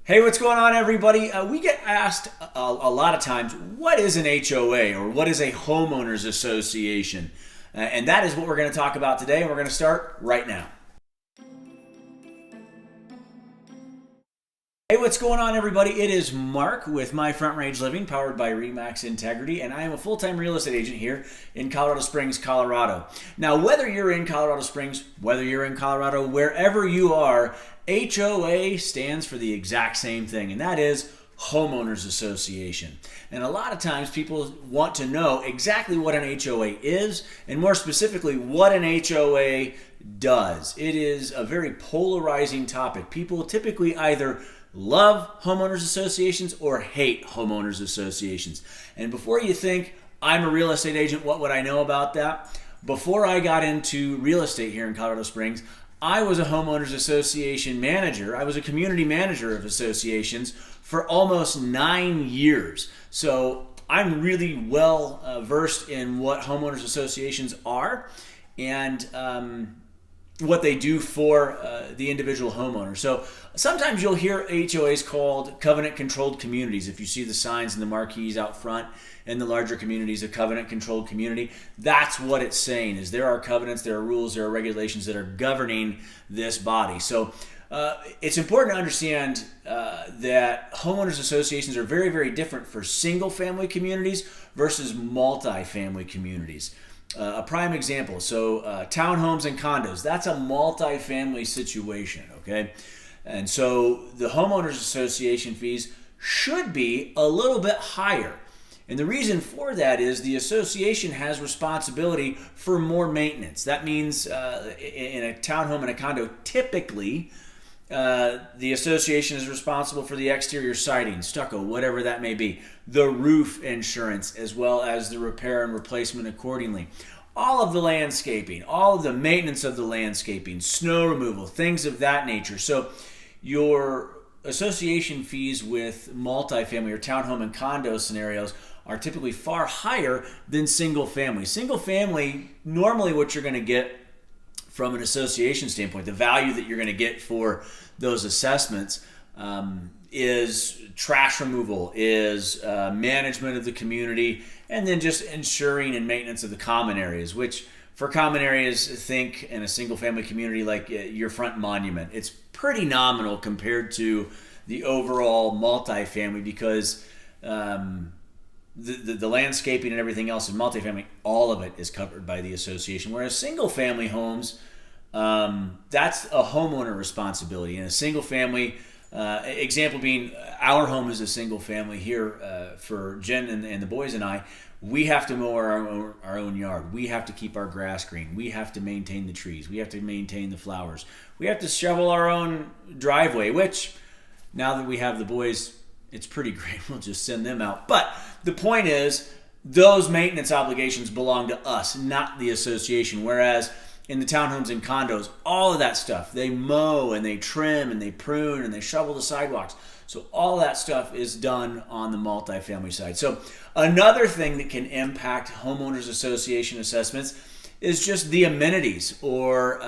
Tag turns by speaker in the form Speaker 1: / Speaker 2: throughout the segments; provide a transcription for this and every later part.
Speaker 1: Hey, what's going on, everybody? We get asked a lot of times, what is an HOA or what is a homeowners association? And that is what we're going to talk about today, and we're going to start right now. Hey, what's going on, everybody? It is Mark with My Front Range Living, powered by RE/MAX Integrity, and I am a full-time real estate agent here in Colorado Springs, Colorado. Now, whether you're in Colorado Springs, whether you're in Colorado, wherever you are, HOA stands for the exact same thing, and that is homeowners association. And a lot of times people want to know exactly what an HOA is, and more specifically, what an HOA does. It is a very polarizing topic. People typically either love homeowners associations or hate homeowners associations. And before you think, I'm a real estate agent, what would I know about that? Before I got into real estate here in Colorado Springs, I was a homeowners association manager. I was a community manager of associations for almost 9 years. So I'm really well versed in what homeowners associations are and what they do for the individual homeowner. So sometimes you'll hear HOAs called covenant controlled communities. If you see the signs and the marquees out front in the larger communities, a covenant controlled community, that's what it's saying, is there are covenants, there are rules, there are regulations that are governing this body. So it's important to understand that homeowners associations are very, very different for single family communities versus multi-family communities. A prime example, so townhomes and condos, that's a multi-family situation, okay? And so the homeowners association fees should be a little bit higher. And the reason for that is the association has responsibility for more maintenance. That means in a townhome and a condo, typically the association is responsible for the exterior siding, stucco, whatever that may be, the roof insurance, as well as the repair and replacement accordingly. All of the landscaping, all of the maintenance of the landscaping, snow removal, things of that nature. So your association fees with multifamily or townhome and condo scenarios are typically far higher than single family. Single family, normally what you're going to get from an association standpoint, the value that you're going to get for those assessments is trash removal, is management of the community, and then just ensuring and maintenance of the common areas, which for common areas, think in a single family community like your front monument. It's pretty nominal compared to the overall multifamily because the landscaping and everything else in multifamily, all of it is covered by the association. Whereas single family homes, that's a homeowner responsibility. In a single family, example being our home is a single family here for Jen and the boys and I. We have to mow our own yard. We have to keep our grass green. We have to maintain the trees. We have to maintain the flowers. We have to shovel our own driveway, which now that we have the boys, it's pretty great. We'll just send them out. But the point is, those maintenance obligations belong to us, not the association. Whereas in the townhomes and condos, all of that stuff, they mow and they trim and they prune and they shovel the sidewalks. So all that stuff is done on the multifamily side. So another thing that can impact homeowners association assessments is just the amenities or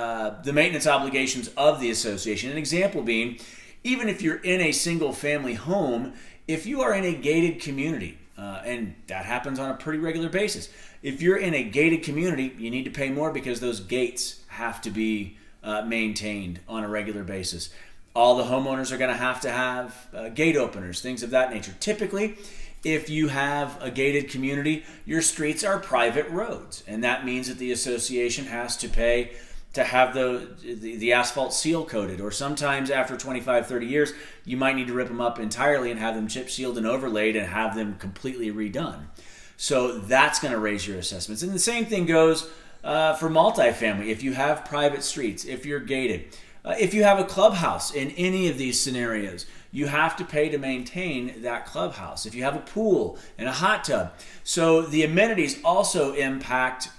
Speaker 1: the maintenance obligations of the association. An example being, even if you're in a single family home, if you are in a gated community, and that happens on a pretty regular basis. If you're in a gated community, you need to pay more because those gates have to be maintained on a regular basis. All the homeowners are going to have gate openers, things of that nature. Typically, if you have a gated community, your streets are private roads, and that means that the association has to pay to have the asphalt seal coated, or sometimes after 25, 30 years, you might need to rip them up entirely and have them chip sealed and overlaid and have them completely redone. So that's going to raise your assessments. And the same thing goes for multifamily. If you have private streets, if you're gated, if you have a clubhouse in any of these scenarios, you have to pay to maintain that clubhouse. If you have a pool and a hot tub. So the amenities also impact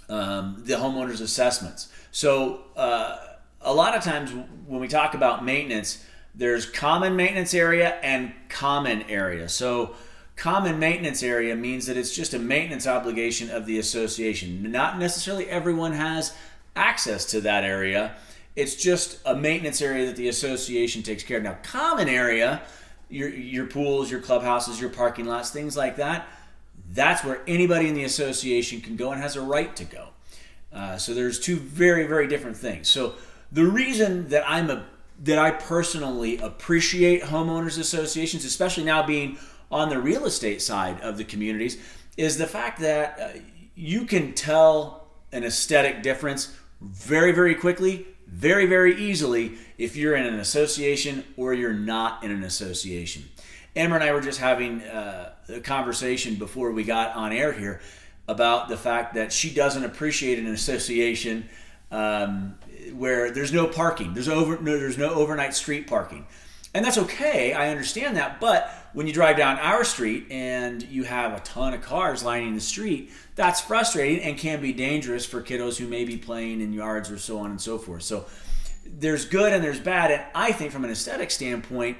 Speaker 1: the homeowner's assessments. So a lot of times when we talk about maintenance, there's common maintenance area and common area. So common maintenance area means that it's just a maintenance obligation of the association. Not necessarily everyone has access to that area, It's just a maintenance area that the association takes care of. Now, common area, your pools, your clubhouses, your parking lots, things like that, that's where anybody in the association can go and has a right to go. So there's two very, very different things. So the reason that I personally appreciate homeowners associations, especially now being on the real estate side of the communities, is the fact that you can tell an aesthetic difference very, very quickly, very, very easily if you're in an association or you're not in an association. Amber and I were just having a conversation before we got on air here about the fact that she doesn't appreciate an association where there's no parking. There's no overnight street parking. And that's okay, I understand that, but when you drive down our street and you have a ton of cars lining the street, that's frustrating and can be dangerous for kiddos who may be playing in yards or so on and so forth. So there's good and there's bad, and I think from an aesthetic standpoint,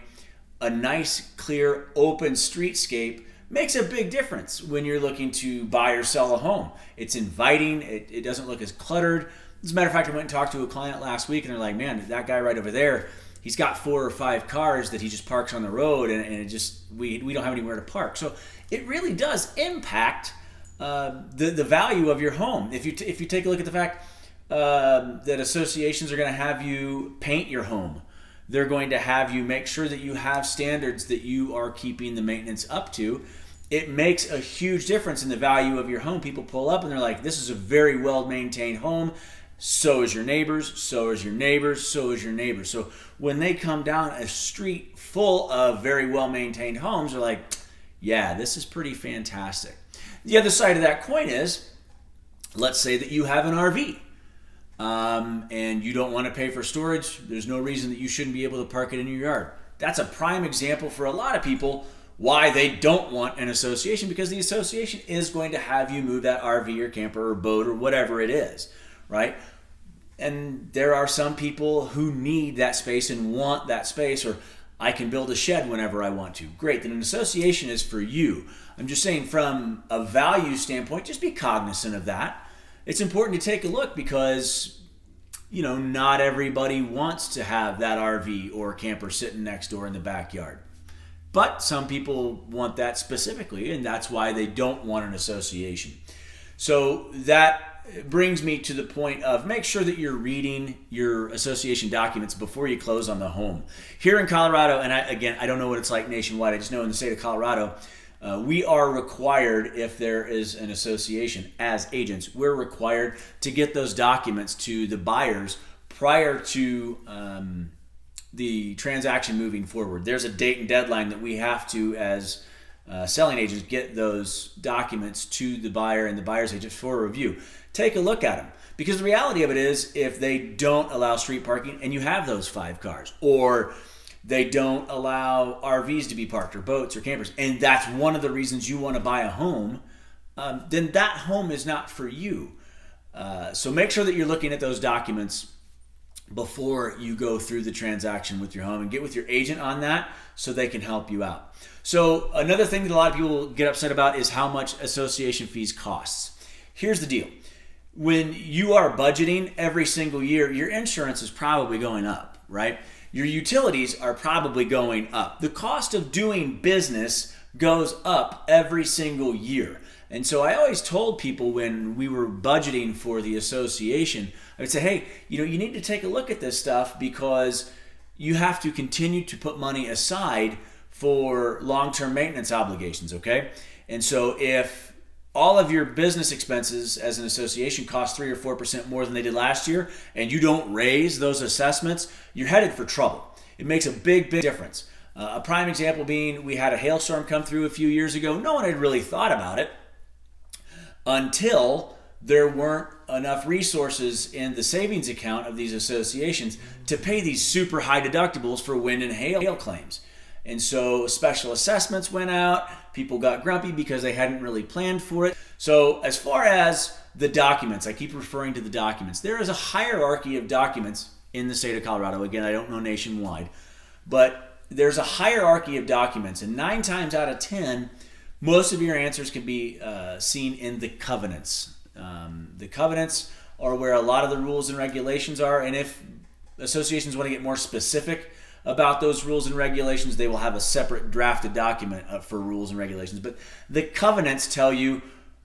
Speaker 1: a nice, clear, open streetscape makes a big difference when you're looking to buy or sell a home. It's inviting, it doesn't look as cluttered. As a matter of fact, I went and talked to a client last week and they're like, man, that guy right over there, he's got 4 or 5 cars that he just parks on the road, and it just we don't have anywhere to park. So it really does impact the value of your home. If you take a look at the fact that associations are going to have you paint your home, they're going to have you make sure that you have standards that you are keeping the maintenance up to. It makes a huge difference in the value of your home. People pull up and they're like, this is a very well-maintained home. So is your neighbors, so is your neighbors, so is your neighbors. So when they come down a street full of very well-maintained homes, they're like, yeah, this is pretty fantastic. The other side of that coin is, let's say that you have an RV and you don't want to pay for storage. There's no reason that you shouldn't be able to park it in your yard. That's a prime example for a lot of people why they don't want an association, because the association is going to have you move that RV or camper or boat or whatever it is, right? And there are some people who need that space and want that space, or I can build a shed whenever I want to. Great, then an association is for you. I'm just saying from a value standpoint, just be cognizant of that. It's important to take a look because, not everybody wants to have that RV or camper sitting next door in the backyard. But some people want that specifically, and that's why they don't want an association. So that brings me to the point of make sure that you're reading your association documents before you close on the home. Here in Colorado, and I don't know what it's like nationwide, I just know in the state of Colorado, we are required, if there is an association as agents, we're required to get those documents to the buyers prior to the transaction moving forward. There's a date and deadline that we have to, as selling agents, get those documents to the buyer and the buyer's agent for a review. Take a look at them. Because the reality of it is, if they don't allow street parking and you have those 5 cars, or they don't allow RVs to be parked, or boats or campers, and that's one of the reasons you want to buy a home, then that home is not for you. So make sure that you're looking at those documents before you go through the transaction with your home, and get with your agent on that so they can help you out. So another thing that a lot of people get upset about is how much association fees costs. Here's the deal. When you are budgeting every single year, your insurance is probably going up, right? Your utilities are probably going up. The cost of doing business goes up every single year. And so I always told people when we were budgeting for the association, I would say, hey, you need to take a look at this stuff because you have to continue to put money aside for long-term maintenance obligations, okay? And so if all of your business expenses as an association cost 3 or 4% more than they did last year, and you don't raise those assessments, you're headed for trouble. It makes a big, big difference. A prime example being, we had a hailstorm come through a few years ago. No one had really thought about it until there weren't enough resources in the savings account of these associations to pay these super high deductibles for wind and hail claims. And so special assessments went out. People got grumpy because they hadn't really planned for it. So as far as the documents, I keep referring to the documents. There is a hierarchy of documents in the state of Colorado. Again, I don't know nationwide, but there's a hierarchy of documents, and 9 times out of 10, most of your answers can be seen in the covenants. The covenants are where a lot of the rules and regulations are, and if associations want to get more specific about those rules and regulations, they will have a separate drafted document for rules and regulations. But the covenants tell you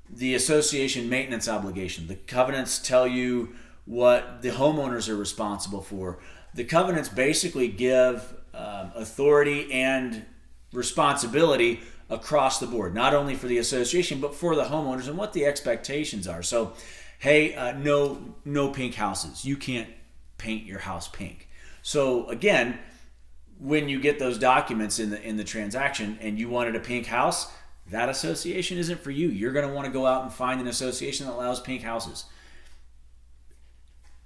Speaker 1: the association maintenance obligation. The covenants tell you what the homeowners are responsible for. The covenants basically give authority and responsibility across the board, not only for the association, but for the homeowners and what the expectations are. So, hey, no pink houses. You can't paint your house pink. So again, when you get those documents in the transaction and you wanted a pink house, that association isn't for you. You're going to want to go out and find an association that allows pink houses.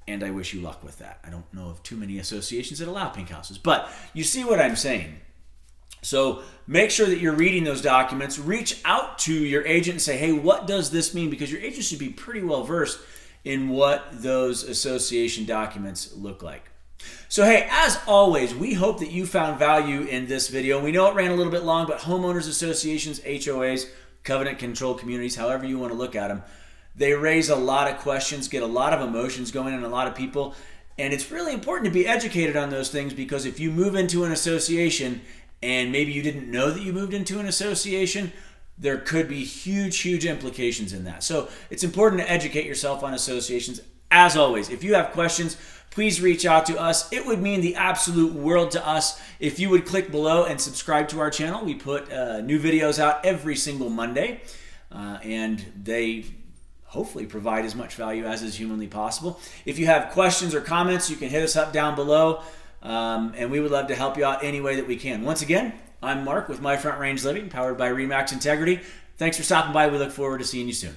Speaker 1: And I wish you luck with that. I don't know of too many associations that allow pink houses, but you see what I'm saying. So make sure that you're reading those documents. Reach out to your agent and say, hey, what does this mean? Because your agent should be pretty well versed in what those association documents look like. So hey, as always, we hope that you found value in this video. We know it ran a little bit long, but homeowners associations, HOAs, covenant controlled communities, however you want to look at them, they raise a lot of questions, get a lot of emotions going in a lot of people. And it's really important to be educated on those things, because if you move into an association and maybe you didn't know that you moved into an association, there could be huge implications in that. So it's important to educate yourself on associations. As always, if you have questions, please reach out to us. It would mean the absolute world to us if you would click below and subscribe to our channel. We put new videos out every single Monday, and they hopefully provide as much value as is humanly possible. If you have questions or comments, you can hit us up down below, and we would love to help you out any way that we can. Once again, I'm Mark with My Front Range Living, powered by RE/MAX Integrity. Thanks for stopping by. We look forward to seeing you soon.